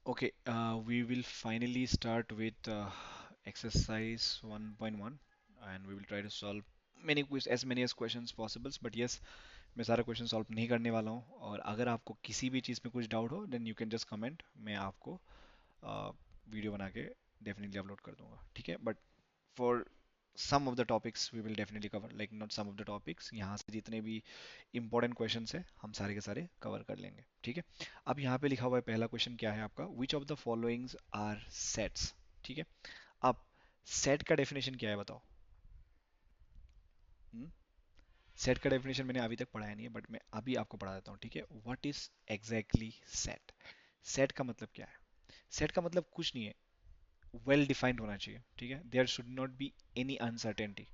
Okay, we will finally start with exercise 1.1 and we will try to solve as many as questions possible. But yes, मैं सारा question solve नहीं करने वाला हूँ और अगर आपको किसी भी चीज़ में कुछ डाउट हो then you can just comment, मैं आपको वीडियो बना के डेफिनेटली अपलोड कर दूंगा, ठीक है? But for some of the topics we will definitely cover, like not some of the topics, यहाँ से जितने भी इंपॉर्टेंट क्वेश्चंस है हम सारे के सारे कवर कर लेंगे, ठीक है? अब यहाँ पे लिखा हुआ है, पहला क्वेश्चन क्या है आपका, which of the followings are sets, ठीक है? अब सेट का डेफिनेशन क्या है बताओ। सेट का डेफिनेशन मैंने अभी तक पढ़ाया नहीं है बट मैं अभी आपको पढ़ा देता हूँ, ठीक है? What is exactly set? Set का मतलब क्या है? सेट का मतलब कुछ नहीं है, वेल डिफाइंड होना चाहिए, ठीक है? There should not be any uncertainty,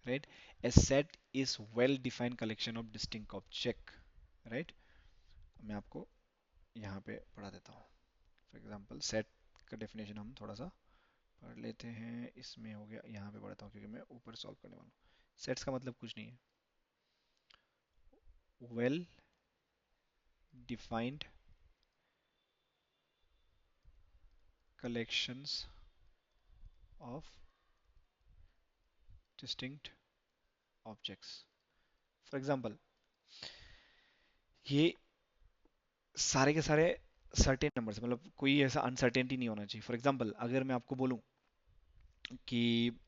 right? A set is well defined collection of distinct object, right? मैं आपको यहाँ पे पढ़ा देता हूँ। फॉर एग्जांपल सेट का डेफिनेशन हम थोड़ा सा पढ़ लेते हैं, इसमें हो गया, यहाँ पे पढ़ता हूँ क्योंकि मैं ऊपर सॉल्व करने वाला हूँ। सेट्स का मतलब कुछ नहीं है, well defined collections of distinct objects. For example ये सारे के सारे सर्टेन नंबर्स, मतलब कोई ऐसा अनसर्टेनिटी नहीं होना चाहिए। फॉर एग्जाम्पल अगर मैं आपको बोलूं कि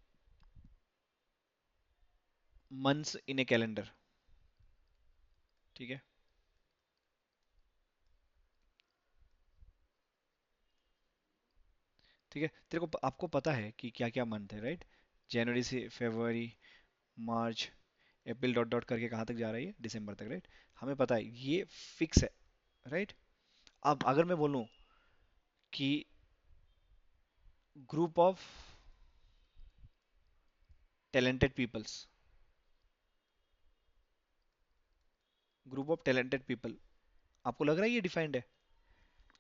मंथ्स इन ए कैलेंडर, ठीक है? ठीक है, तेरे को आपको पता है कि क्या क्या मंथ है, राइट? जनवरी से फरवरी, मार्च, अप्रैल डॉट डॉट करके कहाँ तक जा रही है, दिसंबर तक, राइट? हमें पता है ये फिक्स है, राइट? अब अगर मैं बोलूं कि group of talented peoples, group of talented people, आपको लग रहा है ये डिफाइंड है?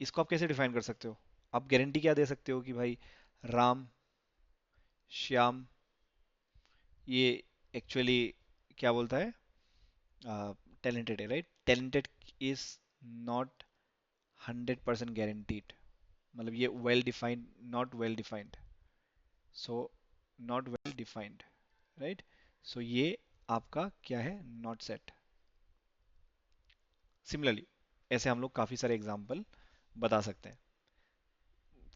इसको आप कैसे डिफाइन कर सकते हो? आप गारंटी क्या दे सकते हो कि भाई राम, श्याम, ये एक्चुअली क्या बोलता है, टैलेंटेड है, right? Talented is not 100% guaranteed, मतलब ये well defined, not well defined, so not well defined, right? So ये आपका क्या है, नॉट सेट। सिमिलरली ऐसे हम लोग काफी सारे एग्जांपल बता सकते हैं।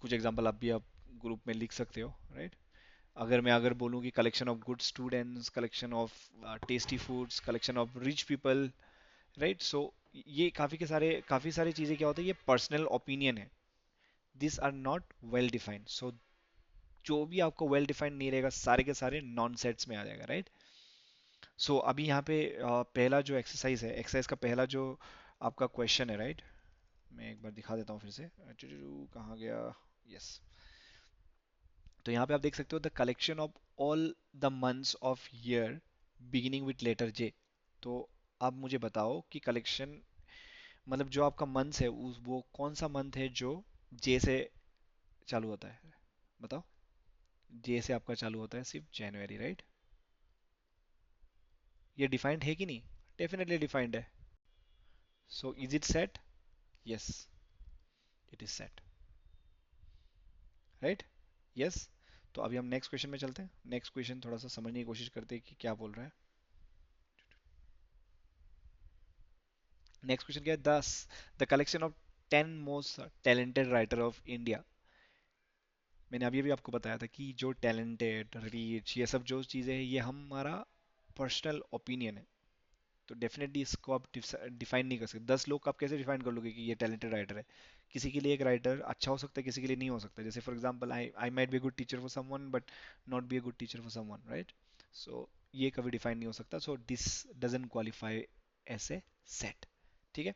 कुछ एग्जांपल आप भी आप ग्रुप में लिख सकते हो, राइट? अगर बोलूँ कि collection of good students, collection of tasty foods, collection of rich people, right? So ये काफी सारी चीजें क्या होता है, ये पर्सनल ओपिनियन है, this are not well defined. So जो भी आपको वेल डिफाइंड नहीं रहेगा सारे के सारे नॉन सेट्स में आ जाएगा, राइट? सो अभी यहाँ पे पहला जो एक्सरसाइज है, एक्सरसाइज का पहला जो आपका क्वेश्चन है, राइट? मैं एक बार दिखा देता हूँ फिर से, कहाँ गया, यस। तो यहाँ पे आप देख सकते हो the collection of all the months of year beginning with letter J. तो अब मुझे बताओ कि कलेक्शन, मतलब जो आपका मंथ है उस वो कौन सा मंथ है जो जे से चालू होता है, बताओ। जे से आपका चालू होता है सिर्फ जनवरी, राइट? ये डिफाइंड है कि नहीं? डेफिनेटली डिफाइंड है। So is it set? Yes, it is set, right? Yes. तो अभी हम नेक्स्ट क्वेश्चन में चलते हैं। नेक्स्ट क्वेश्चन थोड़ा सा समझने की कोशिश करते हैं कि क्या बोल रहा है। नेक्स्ट क्वेश्चन क्या है, दस the collection of 10 most talented writer of India. मैंने अभी अभी आपको बताया था कि जो टैलेंटेड, रीच, ये सब जो चीज़ें हैं ये हमारा पर्सनल ओपिनियन है। तो डेफिनेटली इसको आप डिफाइन नहीं कर सकते। 10 लोग आप कैसे डिफाइन कर लोगे कि ये टैलेंटेड राइटर है? किसी के लिए एक राइटर अच्छा हो सकता है, किसी के लिए नहीं हो सकता। जैसे for example I might be good teacher for someone but not be a good teacher for someone, right? So ये कभी डिफाइन नहीं हो सकता, so this doesn't qualify as a set, ठीक है?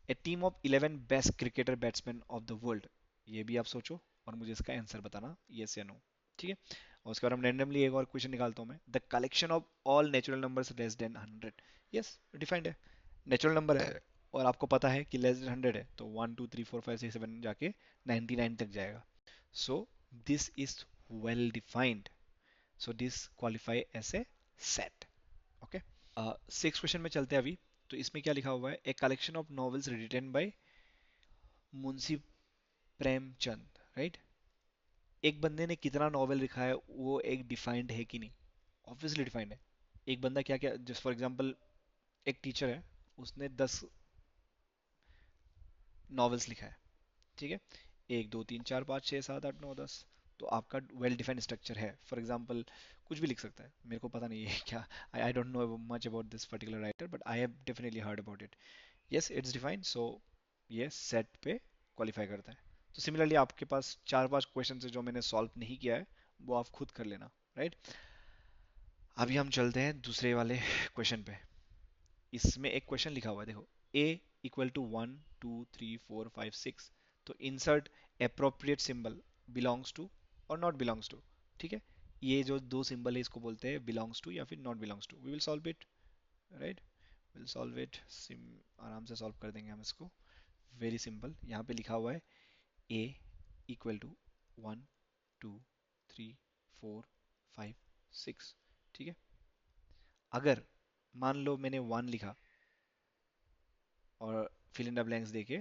A team of 11 best cricketer batsman of the world, ये भी आप सोचो और मुझे इसका आंसर बताना, यस या नो, ठीक है? और उसके बाद हम रैंडमली एक और क्वेश्चन निकालता हूँ मैं, the collection of all natural numbers less than 100। Yes, defined है, नेचुरल नंबर है और आपको पता है कि लेस देन 100 है तो 1 2 3 4 5 6 7 जाके 99 तक जाएगा। So this is well defined, so this qualify as a set, okay? Six question में चलते हैं अभी। तो इसमें क्या लिखा हुआ है, a collection of novels written by Munshi Premchand, right? एक बंदे ने कितना नॉवेल लिखा है वो एक डिफाइंड है कि नहीं? ऑब्वियसली डिफाइंड है। एक बंदा क्या क्या, जस्ट फॉर एग्जांपल, एक टीचर है, उसने 10 नॉवेल्स लिखा है, ठीक है? 1 2 3 4 5 6 7 8 9 10। तो आपका वेल डिफाइंड स्ट्रक्चर है। फॉर एग्जांपल कुछ भी लिख सकता है, मेरे को पता नहीं है क्या, I don't know much about this particular writer, but I have definitely heard about it. Yes, it's defined, so ये सेट पे क्वालिफाई करता है। तो सिमिलरली आपके पास 4 5 क्वेश्चन है जो मैंने सॉल्व नहीं किया है, वो आप खुद कर लेना, राइट? अभी हम चलते हैं दूसरे वाले क्वेश्चन पे। इसमें एक क्वेश्चन लिखा हुआ है, देखो, a इक्वल टू 1 2 3 4 5 6, तो insert appropriate symbol belongs to और नॉट बिलोंग्स टू, ठीक है? ये जो दो सिंबल है इसको बोलते हैं बिलोंग्स टू या फिर not belongs to. We will solve it, right? Will solve it सिम, आराम से सॉल्व कर देंगे हम इसको। वेरी सिंपल, यहाँ पे लिखा हुआ है a इक्वल टू 1 2 3 4 5 6, ठीक है? अगर मान लो मैंने 1 लिखा और फिल इन द ब्लैंक्स देके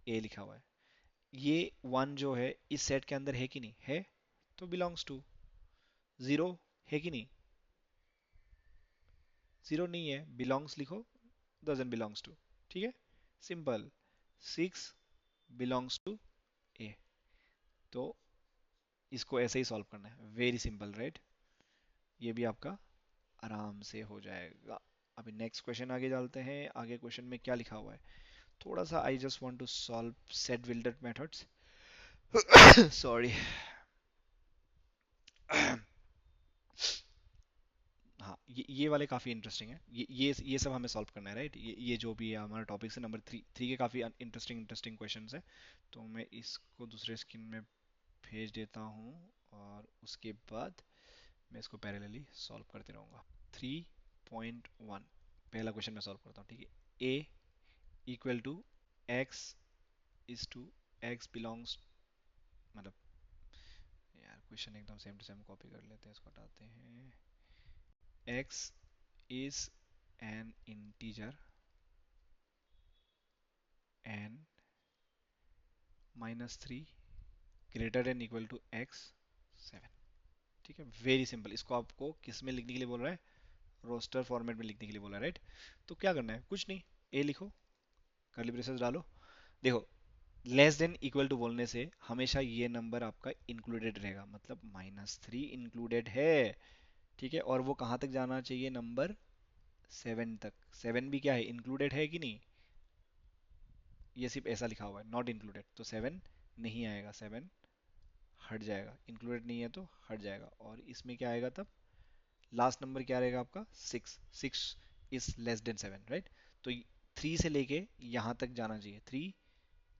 ए लिखा हुआ है, ये 1 जो है इस सेट के अंदर है कि नहीं है? तो बिलोंग्स टू। 0 है कि नहीं? 0 नहीं है, बिलोंग्स लिखो, डजंट बिलोंग्स टू, ठीक है? सिंपल। 6 बिलोंग्स टू ए। तो इसको ऐसे ही सॉल्व करना है, वेरी सिंपल, राइट? ये भी आपका आराम से हो जाएगा। अभी नेक्स्ट क्वेश्चन आगे डालते हैं। आगे क्वेश्चन में क्या लिखा हुआ है, थोड़ा सा I just want to solve set builder methods. Sorry. हाँ, ये वाले काफ़ी इंटरेस्टिंग है। ये सब हमें सॉल्व करना है, राइट? ये जो भी है हमारा टॉपिक से नंबर 3 के काफ़ी इंटरेस्टिंग इंटरेस्टिंग क्वेश्चंस है। तो मैं इसको दूसरे स्क्रीन में भेज देता हूँ और उसके बाद मैं इसको पैरेलली सॉल्व करते रहूँगा। 3.1 पहला क्वेश्चन मैं सॉल्व करता हूँ, ठीक है? A equal to x is two x belongs, मतलब यार क्वेश्चन एकदम सेम टू सेम कॉपी कर लेते हैं, इसको हटाते हैं। x is an integer and -3 greater than equal to x 7, ठीक है? Very simple. इसको आपको किस में लिखने के लिए बोल रहा है? रोस्टर फॉर्मेट में लिखने के लिए बोला है, राइट? तो क्या करना है, कुछ नहीं, a लिखो, कर्ली ब्रेसेस डालो। देखो, लेस देन इक्वल टू बोलने से हमेशा ये नंबर आपका इंक्लूडेड रहेगा, मतलब -3 इंक्लूडेड है, ठीक है? और वो कहाँ तक जाना चाहिए, नंबर 7 तक। 7 भी क्या है, इंक्लूडेड है कि नहीं? ये सिर्फ ऐसा लिखा हुआ है, नॉट इंक्लूडेड, तो 7 नहीं आएगा, 7 हट जाएगा, इंक्लूडेड नहीं है तो हट जाएगा। और इसमें क्या आएगा तब, लास्ट नंबर क्या रहेगा आपका, 6। 6 इज लेस देन 7, राइट? तो 3 से लेके यहाँ तक जाना चाहिए, 3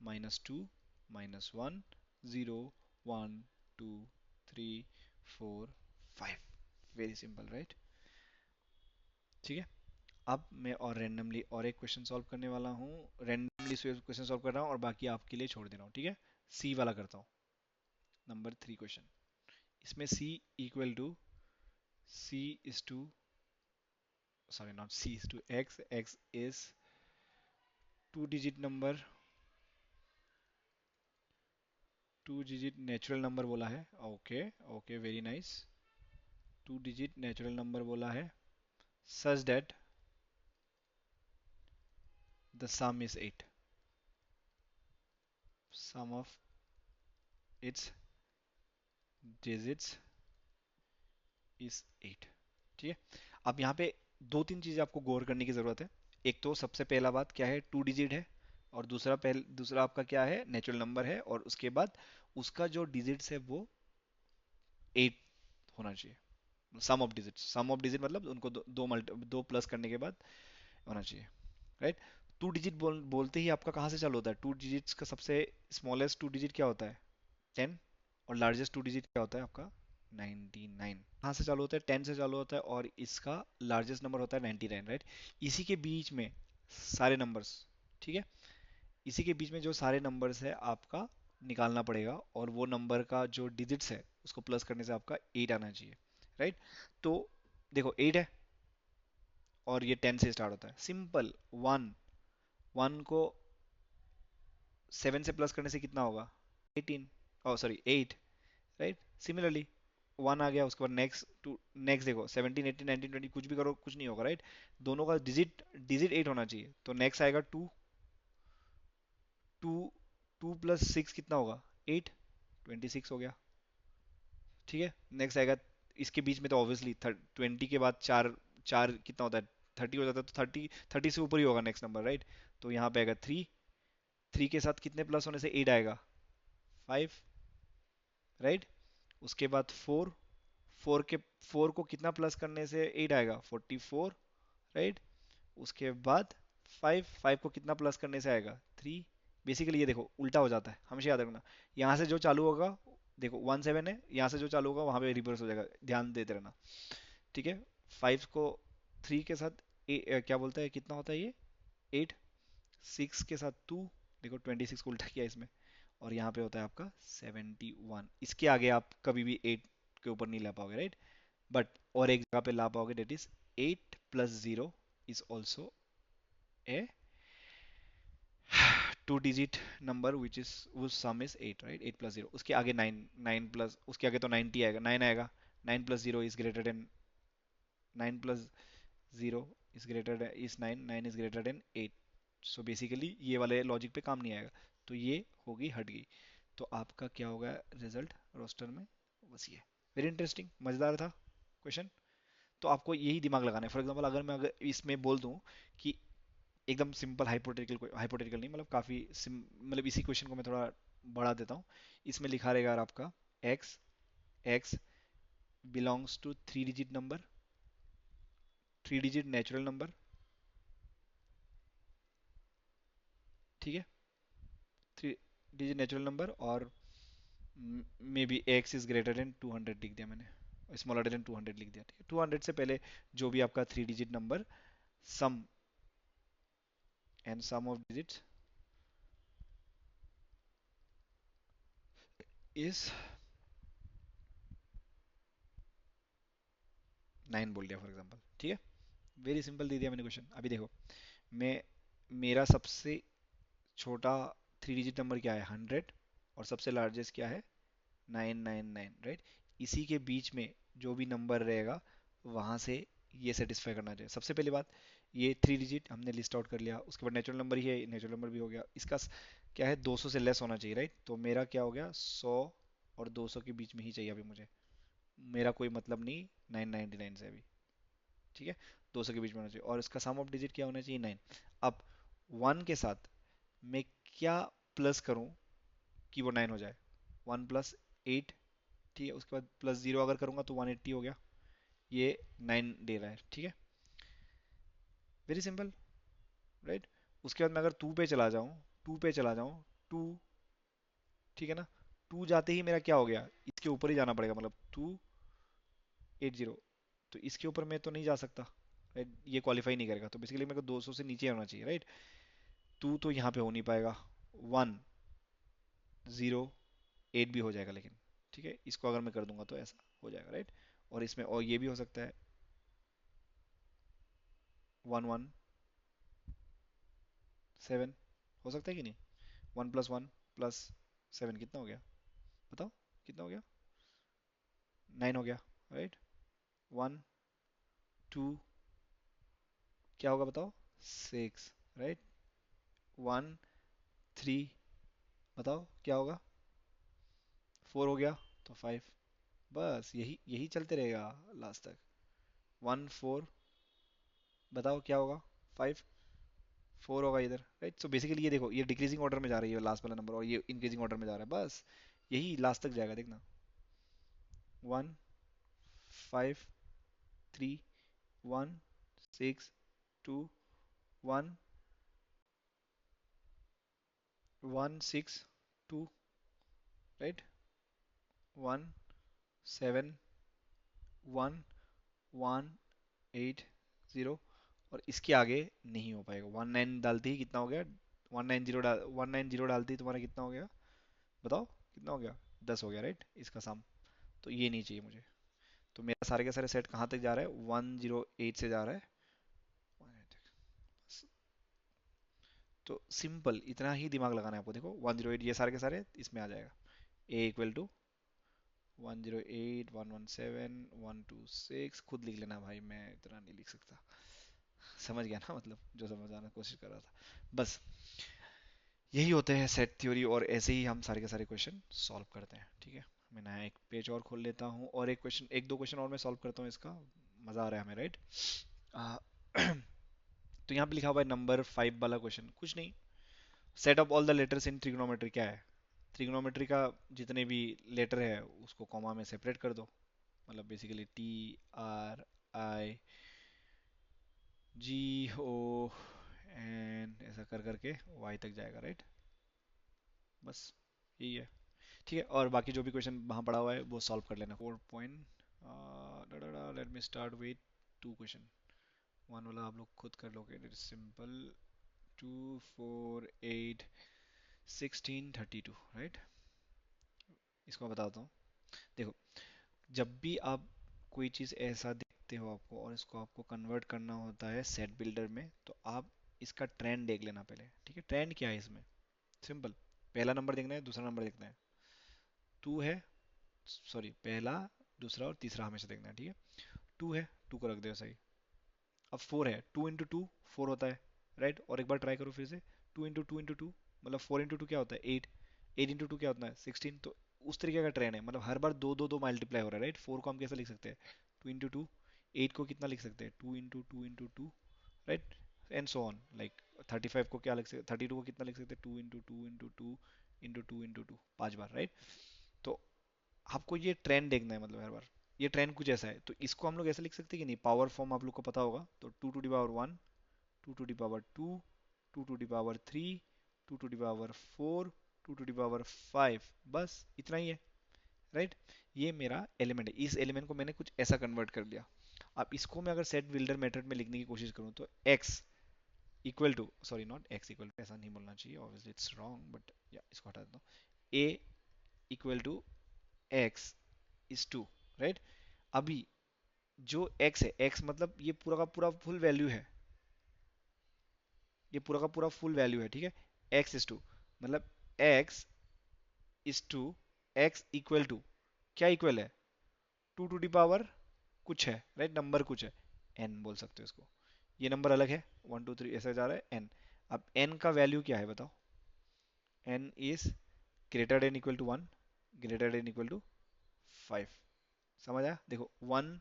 -2 -1 0 1 2 3 4 5। Very simple, right? ठीक है? अब मैं और रेंडमली और एक क्वेश्चन सॉल्व करने वाला हूँ। रेंडमली क्वेश्चन सॉल्व कर रहा हूँ और बाकी आपके लिए छोड़ दे रहा हूँ, ठीक है? सी वाला करता हूँ, नंबर 3 क्वेश्चन। इसमें c equal to, c is to, sorry not c is to x, x is 2 digit number, 2 digit natural number बोला है। Okay, okay, very nice. 2 digit natural number बोला है, such that the sum is 8, sum of its digits is 8, ठीक है? अब यहाँ पे 2 3 चीजें आपको गौर करने की जरूरत है। एक तो सबसे पहला बात क्या है, 2 डिजिट है, और दूसरा आपका क्या है, नेचुरल नंबर है, और उसके बाद उसका जो डिजिट्स है वो 8 होना चाहिए। सम ऑफ डिजिट मतलब उनको दो प्लस करने के बाद होना चाहिए, राइट? 2 डिजिट बोलते ही आपका कहाँ से चालू होता है, 2 डिजिट्स का सबसे स्मॉलेस्ट 2 डिजिट क्या होता है, 10। और लार्जेस्ट 2 डिजिट क्या होता है आपका, 99। कहाँ से चालू होता है, 10 से चालू होता है, और इसका लार्जेस्ट नंबर होता है 99, राइट? इसी के बीच में सारे नंबर्स, ठीक है? इसी के बीच में जो सारे नंबर्स है आपका निकालना पड़ेगा, और वो नंबर का जो डिजिट्स है उसको प्लस करने से आपका 8 आना चाहिए, राइट? तो देखो 8 है और ये 10 से स्टार्ट होता है, सिंपल। वन वन को 7 से प्लस करने से कितना होगा? 18, ओ सॉरी 8, राइट। सिमिलरली 1 आ गया, उसके बाद नेक्स्ट टू, नेक्स्ट देखो 17 18 19 20 कुछ भी करो कुछ नहीं होगा, राइट। दोनों का डिजिट डिजिट 8 होना चाहिए, तो नेक्स्ट आएगा 2, 2, 2 प्लस 6 कितना होगा? 8, 26 हो गया, ठीक है। नेक्स्ट आएगा, इसके बीच में तो ऑब्वियसली 20 के बाद चार, चार कितना होता है? 30 हो जाता है, तो 30, 30 से ऊपर ही होगा नेक्स्ट नंबर, राइट। तो यहाँ पे आएगा 3, 3 के साथ कितने प्लस होने से 8 आएगा? 5, राइट। उसके बाद 4, 4 के, 4 को कितना प्लस करने से 8 आएगा? 44, राइट। उसके बाद 5, 5 को कितना प्लस करने से आएगा? 3। बेसिकली ये देखो उल्टा हो जाता है, हमेशा याद रखना। यहाँ से जो चालू होगा, देखो 1 7 है, यहाँ से जो चालू होगा वहाँ पे रिवर्स हो जाएगा, ध्यान देते रहना, ठीक है। 5 को 3 के साथ क्या बोलता है, कितना होता है ये? 8, 6 के साथ 2, देखो 26 को उल्टा किया इसमें, और यहाँ पे होता है आपका 71। इसके आगे आप कभी भी 8 के ऊपर नहीं ला पाओगे, राइट। बट और एक जगह पे ला पाओगे, that is 8 plus 0 is also a two digit number which is whose sum is 8, right. 8 plus 0, उसके आगे 9, 9 प्लस उसके आगे तो 90 आएगा, 9 आएगा। 9 plus 0 is greater then, 9 plus 0 is greater then is 9, 9 is greater then 8। So basically ये वाले logic पे काम नहीं आएगा, तो ये होगी हट गई। तो आपका क्या होगा रिजल्ट रोस्टर में? बस ये, वेरी इंटरेस्टिंग, मजेदार था क्वेश्चन। तो आपको यही दिमाग लगाना है। फॉर एग्जांपल अगर मैं अगर इसमें बोल दूं कि एकदम सिंपल हाइपोथेटिकल, हाइपोथेटिकल नहीं मतलब काफी मतलब इसी क्वेश्चन को मैं थोड़ा बढ़ा देता हूँ। इसमें लिखा रहेगा आपका x, x belongs to three digit number, three digit natural number, ठीक है। थ्री डिजिट नेचुरल नंबर, और maybe x is greater than 200 लिख दिया मैंने, स्मॉलर देन 200 लिख दिया, ठीक है। 200 से पहले जो भी आपका three digit number, sum and sum of digits is 9 बोल दिया फॉर एग्जांपल, ठीक है। वेरी सिंपल दे दिया मैंने क्वेश्चन। अभी देखो, मैं, मेरा सबसे छोटा थ्री डिजिट नंबर क्या है? 100, और सबसे लार्जेस्ट क्या है? 999, राइट। इसी के बीच में जो भी नंबर रहेगा वहां से ये सेटिस्फाई करना चाहिए। सबसे पहली बात, ये थ्री डिजिट हमने लिस्ट आउट कर लिया, उसके बाद नेचुरल नंबर ही है, नेचुरल नंबर भी हो गया। इसका क्या है? 200 से लेस होना चाहिए, राइट। तो मेरा क्या हो गया? 100 और 200 के बीच में ही चाहिए अभी मुझे, मेरा कोई मतलब नहीं 999 से अभी, ठीक है। 200 के बीच में होना चाहिए, और इसका सम ऑफ डिजिट क्या होना चाहिए? 9। अब 1 के साथ मैं क्या प्लस करूं कि वो 9 हो जाए? 1 प्लस 8, ठीक है। उसके बाद प्लस 0 अगर करूंगा तो 180 हो गया, ये 9 दे रहा है, ठीक है। Very simple, right. उसके बाद मैं अगर 2 पे चला जाऊं, 2 पे चला जाऊं, 2, ठीक है ना। 2 जाते ही मेरा क्या हो गया? इसके ऊपर ही जाना पड़ेगा, मतलब 280, तो इसके ऊपर मैं तो नहीं जा सकता, राइट। ये क्वालिफाई नहीं करेगा, तो बेसिकली मेरे को 200 से नीचे होना चाहिए, राइट। 2 तो यहाँ पे हो नहीं पाएगा, 108 भी हो जाएगा लेकिन, ठीक है। इसको अगर मैं कर दूंगा तो ऐसा हो जाएगा, राइट। और इसमें और ये भी हो सकता है 117, हो सकता है कि नहीं? 1 + 1 + 7 कितना हो गया? बताओ, कितना हो गया? 9 हो गया, राइट। 1 2, क्या होगा बताओ? 6, राइट। 1 3, बताओ क्या होगा? 4 हो गया, तो 5। बस यही यही चलते रहेगा लास्ट तक। 1 4, बताओ क्या होगा? 5, 4 होगा इधर, राइट। सो बेसिकली ये देखो, ये डिक्रीजिंग ऑर्डर में जा रही है लास्ट वाला नंबर, और ये इंक्रीजिंग ऑर्डर में जा रहा है, बस यही लास्ट तक जाएगा, देखना। 1 5 3 1 6 2 1 1 6 2, राइट। 1 7 1 1 8 0, और इसके आगे नहीं हो पाएगा। 19 डालते ही कितना हो गया? 190 डालते ही तुम्हारा कितना हो गया? बताओ कितना हो गया? 10 हो गया, राइट, इसका सम। तो ये नहीं चाहिए मुझे। तो मेरा सारे के सारे सेट कहाँ तक जा रहा है? 108 से जा रहा है 108 तक। तो सिंपल इतना ही दिमाग लगाना है आपको। देखो 108 ये सारे के सारे इसमें आ जाएगा। ए इक्वल टू 108 117 126, खुद लिख लेना भाई, मैं इतना नहीं लिख सकता। समझ गया ना, मतलब जो समझाने की कोशिश कर रहा था बस। यही होते हैं सेट थ्योरी, और ऐसे ही हम सारे के सारे क्वेश्चन सॉल्व करते हैं। ठीक है, मैं नया एक पेज और खोल लेता हूँ, और एक क्वेश्चन, एक दो क्वेश्चन और मैं सॉल्व करता हूँ इसका। मज़ा आ रहा है हमें, राइट? तो यहाँ पे लिखा हुआ है नंबर 5 वाला क्वेश्चन, कुछ नहीं। Set of all the letters in trigonometry क्या है? ट्रिग्नोमेट्री का जितने भी लेटर है उसको कॉमा में सेपरेट कर दो। मतलब बेसिकली TRI GON ऐसा कर करके वाई तक जाएगा, राइट? बस यही है। ठीक है, और बाकी जो भी क्वेश्चन वहाँ पड़ा हुआ है वो सॉल्व कर लेना। 4 point, let me start with 2 question. One वाला आप लोग खुद कर लोगे, इट इज सिंपल। 2 4 8 16 32, राइट? इसको मैं बताता हूँ। देखो, जब भी आप कोई चीज़ ऐसा देखते हो आपको, और इसको आपको कन्वर्ट करना होता है सेट बिल्डर में, तो आप इसका ट्रेंड देख लेना पहले। ठीक है, ट्रेंड क्या है इसमें? सिंपल, पहला नंबर देखना है, दूसरा नंबर देखना है। टू है, सॉरी, पहला, दूसरा और तीसरा हमेशा देखना है। ठीक है, टू है, टू को रख दो सही। अब फोर है, टू इंटू टू फोर होता है, राइट? और एक बार ट्राई करो फिर से। टू इंटू टू मतलब फोर इंटू टू क्या होता है? एट। एट इंटू टू क्या होता है? 16। तो उस तरीके का ट्रेंड है, मतलब हर बार दो दो दो मल्टीप्लाई हो रहा है, राइट? फोर को हम कैसे लिख सकते हैं? Two into two. एट को कितना लिख सकते हैं? Two into two, right? And so on, like 35 को क्या लिख सकते? 32 को कितना लिख सकते हैं? टू इंटू टू 5 बार, राइट? तो आपको ये ट्रेंड देखना है, मतलब हर बार ये ट्रेंड कुछ ऐसा है। तो इसको हम लोग ऐसे लिख सकते हैं कि नहीं? पावर फॉर्म आप लोग को पता होगा, तो two to the power 1, two to the power 2, two to the power 3, two to the power 4, two to the power 5, बस इतना ही है, राइट? ये मेरा एलिमेंट है, इस एलिमेंट को मैंने कुछ ऐसा कन्वर्ट कर दिया। अब इसको मैं अगर सेट बिल्डर मेथड में लिखने की कोशिश करूँ, तो x equal to, sorry not x equal to, ऐसा नहीं बोलना चाहिए, ऑब्वियसली इट्स रॉन्ग, बट या इसको हटा देता हूँ। a equal to x is two, right? अभी जो x है, x मतलब ये पूरा का पूरा फुल वैल्यू है, ये पूरा का पूरा फुल वैल्यू है, ठीक है? x इज टू मतलब x is to, x equal to, क्या इक्वल है? टू टू दी पावर कुछ है, राइट? नंबर कुछ है, n बोल सकते हो इसको। ये नंबर अलग है, 1 2 3 ऐसा जा रहा है n। अब n का वैल्यू क्या है बताओ? n is greater than equal to 1, greater than equal to 5। समझ आया? देखो, 1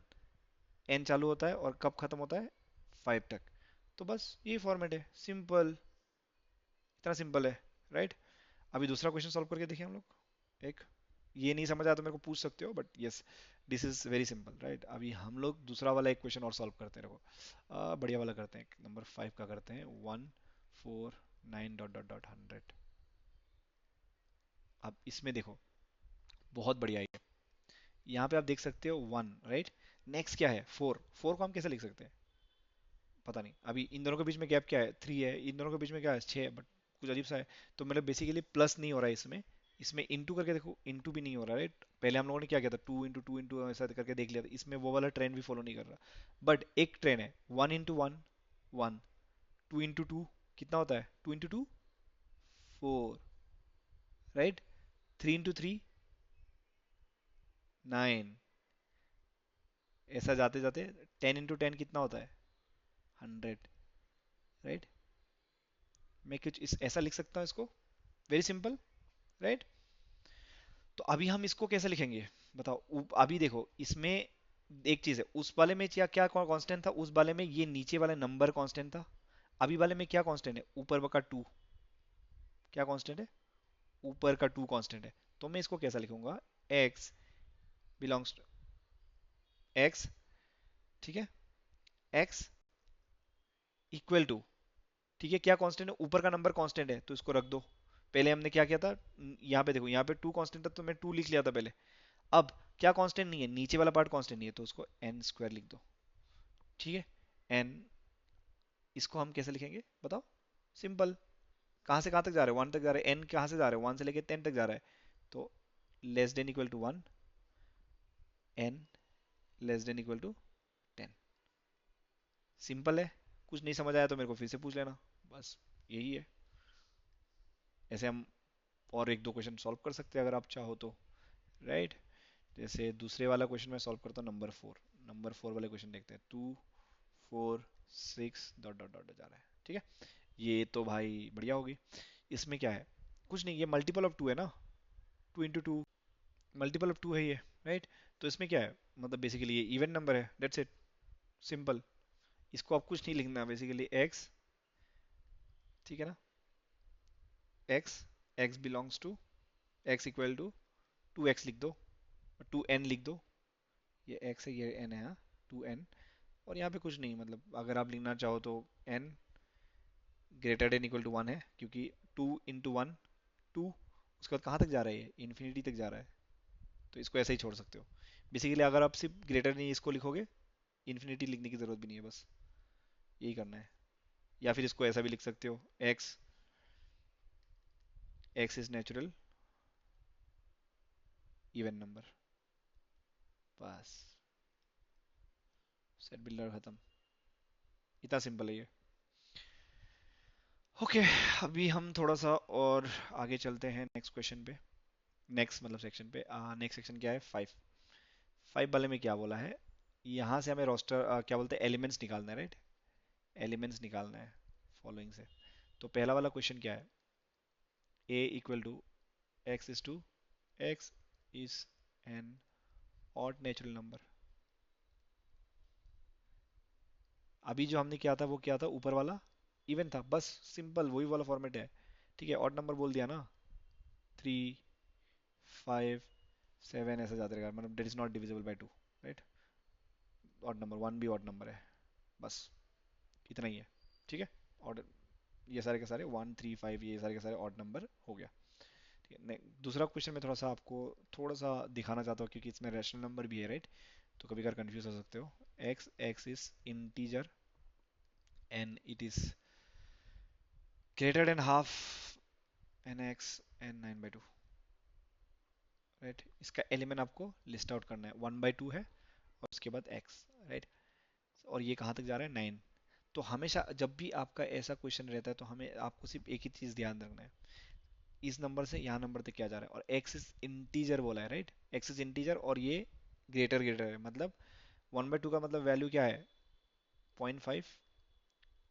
n चालू होता है और कब खत्म होता है? 5 तक। तो बस ये फॉर्मेट है, सिंपल, इतना सिंपल है, राइट? अभी दूसरा क्वेश्चन सॉल्व करके देखिए हम लोग। एक, ये नहीं समझ आया तो मेरे को पूछ सकते हो, but yes, this is very simple, right? अभी हम लोग दूसरा वाला एक क्वेश्चन और सॉल्व करते हैं, देखो। बढ़िया वाला करते हैं, नंबर 5 का करते हैं। 1 4 9 डॉट डॉट डॉट 100। अब इसमें देखो, बहुत बढ़िया है। यहाँ पे आप देख सकते हो 1, राइट? नेक्स्ट क्या है? 4। 4 को हम कैसे लिख सकते हैं? पता नहीं। अभी इन दोनों के बीच में गैप क्या है? 3 है। इन दोनों के बीच में क्या है? 6 है, बट कुछ अजीब सा है। तो मतलब बेसिकली प्लस नहीं हो रहा है इसमें। इसमें इंटू करके देखो, इंटू भी नहीं हो रहा, राइट? पहले हम लोगों ने क्या किया था? टू इंटू ऐसा करके देख लिया था, इसमें वो वाला ट्रेंड भी फॉलो नहीं कर रहा। बट एक ट्रेंड है, 1 इंटू 1 1, 2 इंटू 2 कितना होता है? 2 इंटू 2 4, राइट? 3 इंटू 3 9, ऐसा जाते जाते 10 इंटू 10 कितना होता है? 100, राइट? मैं कुछ इस ऐसा लिख सकता हूँ इसको, वेरी सिंपल, राइट? तो अभी हम इसको कैसे लिखेंगे बताओ? अभी देखो इसमें एक चीज है, उस वाले में क्या क्या कांस्टेंट था? उस वाले में ये नीचे वाला नंबर कांस्टेंट था। अभी वाले में क्या कांस्टेंट है? ऊपर का टू। क्या कांस्टेंट है? ऊपर का टू कांस्टेंट है। तो मैं इसको कैसा लिखूंगा? x बिलोंग्स टू x, ठीक है? x इक्वल टू, ठीक है, क्या कांस्टेंट है? ऊपर का नंबर कांस्टेंट है, तो इसको रख दो। पहले हमने क्या किया था? यहाँ पे देखो, यहाँ पे टू कांस्टेंट था तो मैं टू लिख लिया था पहले। अब क्या कांस्टेंट नहीं है? नीचे वाला पार्ट कांस्टेंट नहीं है, तो उसको एन स्क्वायर लिख दो। ठीक है, एन। इसको हम कैसे लिखेंगे बताओ? सिंपल, कहाँ से कहाँ तक जा रहे हैं? 1 तक जा रहे हैं। एन कहाँ से जा रहे हैं? 1 से लेके 10 तक जा रहा है। तो less than equal to 1, n less than equal to 10। Simple है। कुछ नहीं समझ आया तो मेरे को फिर से पूछ लेना, बस यही है। ऐसे हम और एक दो क्वेश्चन सॉल्व कर सकते हैं अगर आप चाहो तो, राइट। जैसे दूसरे वाला क्वेश्चन मैं सॉल्व करता हूँ, नंबर 4 वाले क्वेश्चन देखते हैं। 2 4 6 डॉट डॉट डॉट जा रहा है, ठीक है। ये तो भाई बढ़िया होगी। इसमें क्या है, कुछ नहीं, ये मल्टीपल ऑफ टू है ना, 2 × 2, मल्टीपल ऑफ 2 है ये, राइट। तो इसमें क्या है, मतलब बेसिकली ये इवन नंबर है, दैट्स इट, सिंपल। इसको आप कुछ नहीं लिखना, बेसिकली एक्स, ठीक है ना, x, x belongs to, x equal to 2x लिख दो, 2n लिख दो, ये x है ये n है, हाँ, 2n। और यहाँ पे कुछ नहीं, मतलब अगर आप लिखना चाहो तो n greater than equal to 1 है, क्योंकि 2 × 1 2, उसके बाद कहाँ तक जा रहा है, ये इन्फिनिटी तक जा रहा है, तो इसको ऐसे ही छोड़ सकते हो। बेसिकली अगर आप सिर्फ ग्रेटर नहीं इसको लिखोगे, इन्फिनिटी लिखने की जरूरत भी नहीं है, बस यही करना है। या फिर इसको ऐसा भी लिख सकते हो, x, x is natural even number, बस, सेट बिल्डर खत्म, इतना सिंपल है ये। ओके, अभी हम थोड़ा सा और आगे चलते हैं नेक्स्ट क्वेश्चन पे, नेक्स्ट मतलब सेक्शन पे। नेक्स्ट सेक्शन क्या है, 5 वाले में क्या बोला है, यहाँ से हमें रोस्टर क्या बोलते हैं, एलिमेंट्स निकालना है, राइट। एलिमेंट्स निकालना है फॉलोइंग से। तो पहला वाला क्वेश्चन क्या है, a equal to x is an odd natural number. अभी जो हमने किया था वो क्या था, ऊपर वाला इवन था, बस सिंपल वही वाला फॉर्मेट है, ठीक है। ऑड नंबर बोल दिया ना, 3 5 7 ऐसा जाता रहेगा, मतलब that is not divisible by 2, right. Odd number 1 भी ऑड नंबर है, बस इतना ही है, ठीक है। ऑड, ये सारे के सारे 1 3 5 ये सारे के सारे ऑड नंबर हो गया, ठीक है। दूसरा क्वेश्चन में थोड़ा सा आपको थोड़ा सा दिखाना चाहता हूँ, क्योंकि इसमें रैशनल नंबर भी है, राइट। तो कभी कभार कंफ्यूज हो सकते हो। x is integer and it is greater than half nx and 9/2, right. इसका एलिमेंट आपको लिस्ट आउट करना है, 1/2 है और उसके बाद x, राइट। और ये कहाँ तक जा रहा है, 9। तो हमेशा जब भी आपका ऐसा क्वेश्चन रहता है तो हमें आपको सिर्फ एक ही चीज ध्यान रखना है, इस नंबर से यहाँ नंबर तक क्या जा रहा है, और x इज इंटीजर बोला है, राइट। x इज इंटीजर और ये ग्रेटर ग्रेटर है, मतलब 1/2 का मतलब वैल्यू क्या है, 0.5,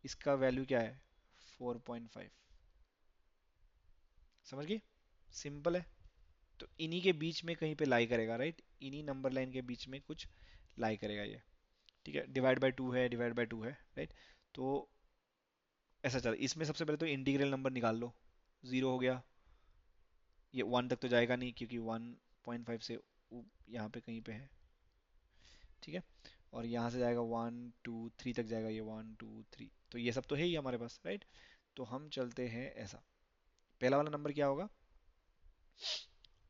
इसका वैल्यू क्या है, 4.5, समझ गई, सिंपल है। तो इन्हीं के बीच में कहीं पे लाई करेगा, राइट, इन्हीं नंबर लाइन के बीच में कुछ लाई करेगा ये, ठीक है। डिवाइड बाय टू है, डिवाइड बाय टू है, राइट। तो ऐसा चल, इसमें सबसे पहले तो इंटीग्रल नंबर निकाल लो, 0 हो गया, ये 1 तक तो जाएगा नहीं क्योंकि 1.5 से यहाँ पे कहीं पे है, ठीक है। और यहाँ से जाएगा 1 2 3 तक जाएगा, ये 1 2 3, तो ये सब तो है ही हमारे पास, राइट। तो हम चलते हैं ऐसा, पहला वाला नंबर क्या होगा,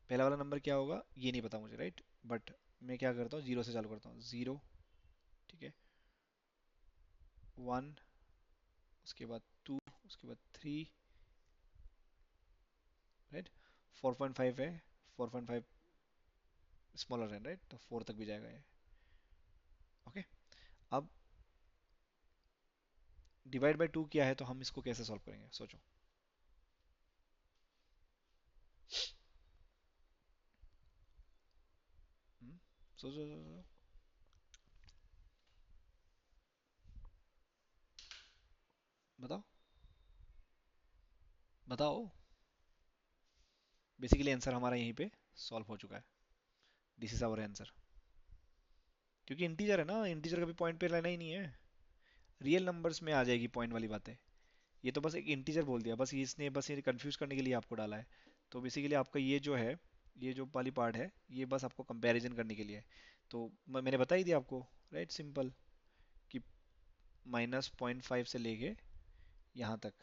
पहला वाला नंबर क्या होगा ये नहीं पता मुझे, राइट। बट मैं क्या करता हूँ, 0 से चालू करता हूँ, 0, ठीक है, 1, उसके बाद 2, उसके बाद 3, राइट। 4.5 है, 4.5 स्मॉलर है, राइट, तो 4 तक भी जाएगा ये, ओके। अब डिवाइड बाय 2 क्या है, तो हम इसको कैसे सॉल्व करेंगे, सोचो। हम्म, सोचो सोचो सोचो, बताओ बताओ। बेसिकली आंसर हमारा यहीं पे सॉल्व हो चुका है, दिस इज आवर आंसर, क्योंकि इंटीजर है ना, इंटीजर कभी पॉइंट पे रहना ही नहीं है, रियल नंबर्स में आ जाएगी पॉइंट वाली बातें। ये तो बस एक इंटीजर बोल दिया, बस इसने बस ये कंफ्यूज करने के लिए आपको डाला है। तो बेसिकली आपका ये जो है, ये जो वाली पार्ट है, ये बस आपको कंपैरिजन करने के लिए है। तो मैंने बता ही दिया आपको, राइट, सिंपल, कि -0.5 से लेके यहाँ तक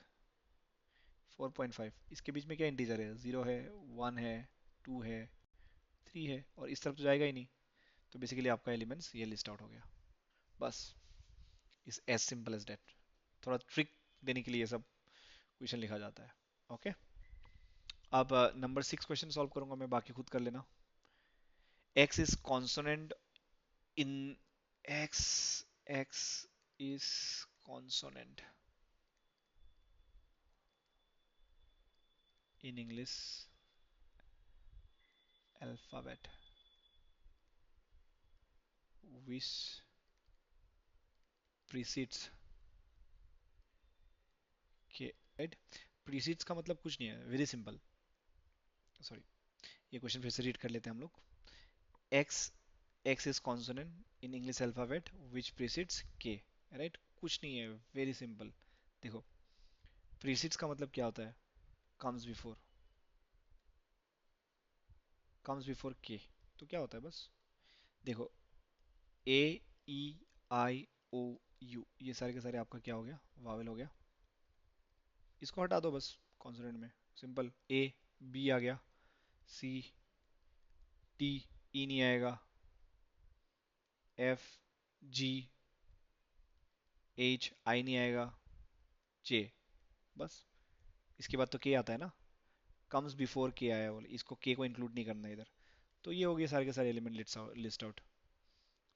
4.5, इसके बीच में क्या इंटीजर है, 0 है, 1 है, 2 है, 3 है, और इस तरफ तो जाएगा ही नहीं। तो बेसिकली आपका एलिमेंट्स ये लिस्ट आउट हो गया, बस, इस एज सिंपल एज दैट। थोड़ा ट्रिक देने के लिए ये सब क्वेश्चन लिखा जाता है, ओके। अब नंबर 6 क्वेश्चन सॉल्व करूंगा मैं, बाकी खुद कर लेना। x is consonant in, x is consonant in English alphabet which precedes के, राइट। प्रीसीड्स का मतलब कुछ नहीं है, वेरी सिंपल। सॉरी, ये क्वेश्चन फिर से रीड कर लेते हैं हम लोग। X, x is consonant in English alphabet which precedes के, राइट। कुछ नहीं है, वेरी सिंपल। देखो, प्रीसीड्स का मतलब क्या होता है? कम्स बिफोर, कम्स बिफोर के। तो क्या होता है बस, देखो, ए, ई, आई, ओ, यू, ये सारे के सारे आपका क्या हो गया? वावेल हो गया। इसको हटा दो बस कॉन्सोनेंट में, सिंपल। ए, बी आ गया, सी, टी, ई नहीं आएगा, एफ, जी, एच, आई नहीं आएगा, जे, बस। इसके बाद तो के आता है ना, कम्स बिफोर के आया, बोले इसको के को इंक्लूड नहीं करना है इधर। तो ये हो गए सारे के सारे एलिमेंट लिस्ट आउट।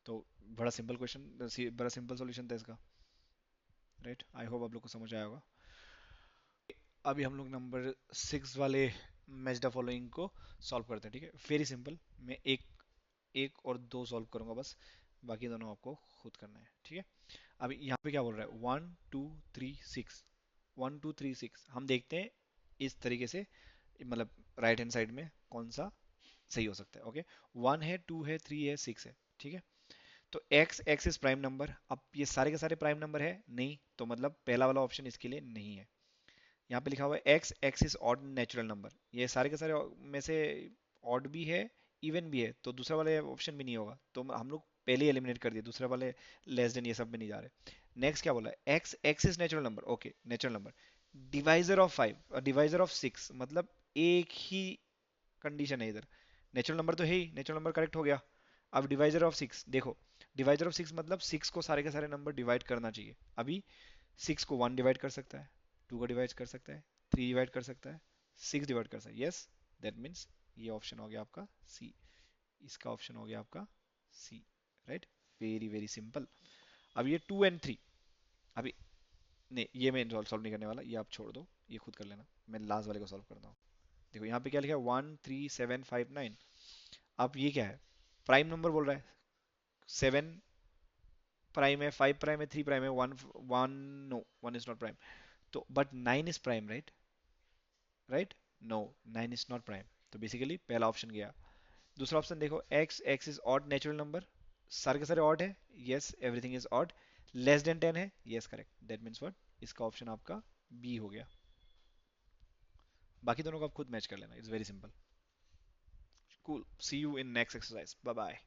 तो बड़ा सिंपल क्वेश्चन, बड़ा सिंपल सॉल्यूशन था इसका, राइट। आई होप आप लोग को समझ आया होगा। अभी हम लोग नंबर 6 वाले मैच द फॉलोइंग को सॉल्व करते हैं, ठीक है। वेरी सिंपल, मैं एक एक और दो सॉल्व करूंगा बस, बाकी दोनों आपको खुद करना है, ठीक है। अभी यहाँ पे क्या बोल रहा है? 1 2 3 6, 1 2 3 6। हम देखते हैं इस तरीके से, मतलब राइट हैंड साइड में कौन सा सही हो सकता है, ओके। 1 है, 2 है, 3 है, 6 है, ठीक है। तो x, x is prime number. अब ये सारे के सारे प्राइम नंबर है नहीं, तो मतलब पहला वाला ऑप्शन इसके लिए नहीं है। यहाँ पे लिखा हुआ है x, x is odd natural number. ये सारे के सारे में से ऑड भी है, इवन भी है, तो दूसरा वाले ऑप्शन भी नहीं होगा, तो हम लोग पहले ही एलिमिनेट कर दिए, दूसरे वाले लेस देन ये सब में नहीं जा रहे। नेक्स्ट क्या बोला है? X, x is natural number, okay, natural number. Divisor of 5, divisor of 6, मतलब एक ही कंडीशन है इधर। नेचुरल नंबर तो है ही, नेचुरल नंबर करेक्ट हो गया। अब डिवाइजर ऑफ 6 देखो, डिवाइजर ऑफ 6 मतलब 6 को सारे के सारे नंबर डिवाइड करना चाहिए। अभी 6 को 1 डिवाइड कर सकता है, 2 को डिवाइड कर सकता है, 3 डिवाइड कर सकता है, 6 डिवाइड कर सकता है, यस। दैट मीन्स ये ऑप्शन हो गया आपका सी, इसका ऑप्शन हो गया आपका सी, राइट। Very very simple. अब ये 2 and 3, अभी नहीं, ये मैं सॉल्व नहीं करने वाला, ये आप छोड़ दो, ये खुद कर लेना, मैं लास्ट वाले को सॉल्व करता हूँ। देखो यहाँ पे क्या लिखा है? 1 3 7 5 9। अब ये क्या है? प्राइम नंबर बोल रहा है। 7 प्राइम है, 5 प्राइम है, 3 प्राइम है, 1 1 नो, 1 इज नॉट प्राइम। तो but 9 is prime, right, right. No, 9 is not prime. तो बेसिकली पहला ऑप्शन गया। दूसरा ऑप्शन देखो, x, x is odd natural number. सारे के सारे ऑड है, yes, everything is odd. Less than 10 है, yes, correct. That means what? इसका ऑप्शन आपका बी हो गया। बाकी दोनों को आप खुद मैच कर लेना, it's very simple. Cool, see you in next exercise, bye bye.